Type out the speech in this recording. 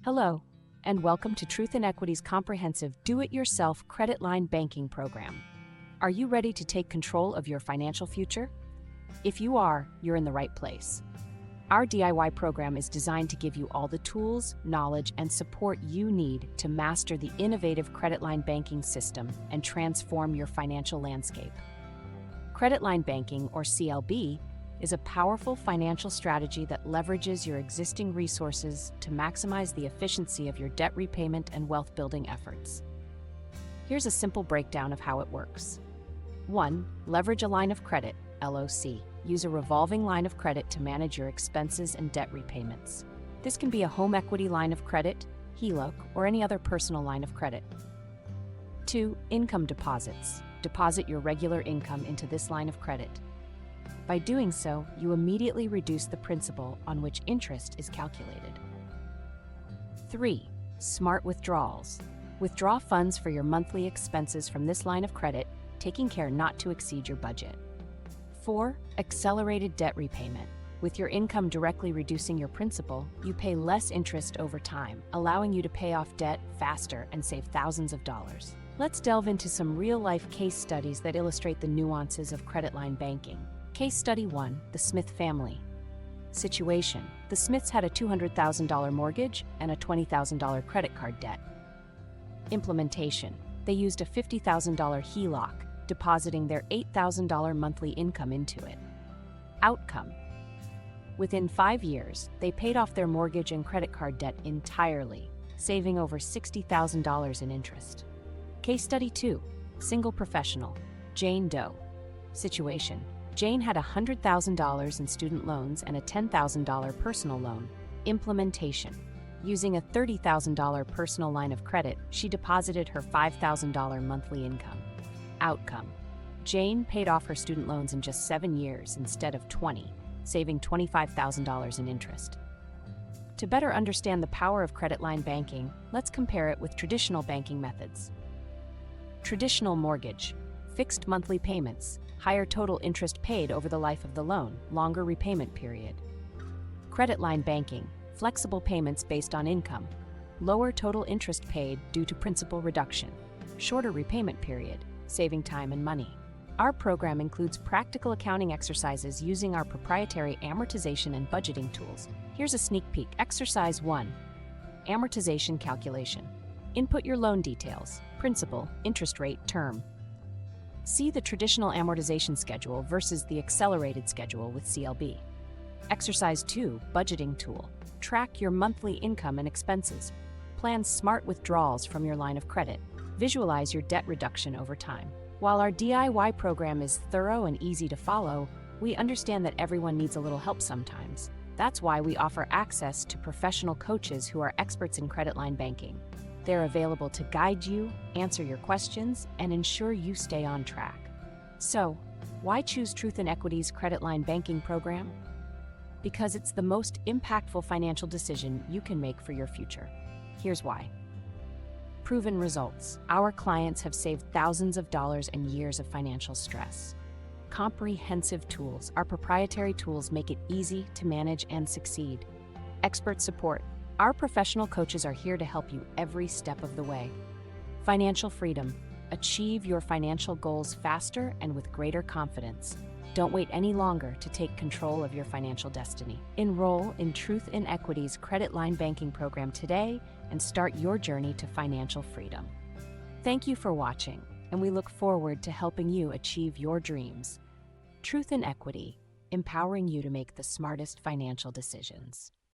Hello, and welcome to Truth in Equity's comprehensive do-it-yourself credit line banking program. Are you ready to take control of your financial future? If you are, you're in the right place. Our DIY program is designed to give you all the tools, knowledge, and support you need to master the innovative credit line banking system and transform your financial landscape. Credit line banking, or CLB, is a powerful financial strategy that leverages your existing resources to maximize the efficiency of your debt repayment and wealth-building efforts. Here's a simple breakdown of how it works. 1. Leverage a line of credit, LOC. Use a revolving line of credit to manage your expenses and debt repayments. This can be a home equity line of credit, HELOC, or any other personal line of credit. 2. Income deposits. Deposit your regular income into this line of credit. By doing so, you immediately reduce the principal on which interest is calculated. 3. Smart withdrawals. Withdraw funds for your monthly expenses from this line of credit, taking care not to exceed your budget. 4. Accelerated debt repayment. With your income directly reducing your principal, you pay less interest over time, allowing you to pay off debt faster and save thousands of dollars. Let's delve into some real-life case studies that illustrate the nuances of credit line banking. Case Study 1, the Smith family. Situation: the Smiths had a $200,000 mortgage and a $20,000 credit card debt. Implementation: they used a $50,000 HELOC, depositing their $8,000 monthly income into it. Outcome: within 5 years, they paid off their mortgage and credit card debt entirely, saving over $60,000 in interest. Case Study 2, Single Professional, Jane Doe. Situation: Jane had $100,000 in student loans and a $10,000 personal loan. Implementation: using a $30,000 personal line of credit, she deposited her $5,000 monthly income. Outcome: Jane paid off her student loans in just 7 years instead of 20, saving $25,000 in interest. To better understand the power of credit line banking, let's compare it with traditional banking methods. Traditional mortgage: fixed monthly payments, higher total interest paid over the life of the loan, longer repayment period. Credit line banking: flexible payments based on income, lower total interest paid due to principal reduction, shorter repayment period, saving time and money. Our program includes practical accounting exercises using our proprietary amortization and budgeting tools. Here's a sneak peek. Exercise 1. Amortization calculation. Input your loan details: principal, interest rate, term. See the traditional amortization schedule versus the accelerated schedule with CLB. Exercise 2, budgeting tool. Track your monthly income and expenses. Plan smart withdrawals from your line of credit. Visualize your debt reduction over time. While our DIY program is thorough and easy to follow, we understand that everyone needs a little help sometimes. That's why we offer access to professional coaches who are experts in credit line banking. They're available to guide you, answer your questions, and ensure you stay on track. So, why choose Truth in Equity's credit line banking program? Because it's the most impactful financial decision you can make for your future. Here's why. Proven results: our clients have saved thousands of dollars and years of financial stress. Comprehensive tools: our proprietary tools make it easy to manage and succeed. Expert support: our professional coaches are here to help you every step of the way. Financial freedom: achieve your financial goals faster and with greater confidence. Don't wait any longer to take control of your financial destiny. Enroll in Truth in Equity's credit line banking program today and start your journey to financial freedom. Thank you for watching, and we look forward to helping you achieve your dreams. Truth in Equity, empowering you to make the smartest financial decisions.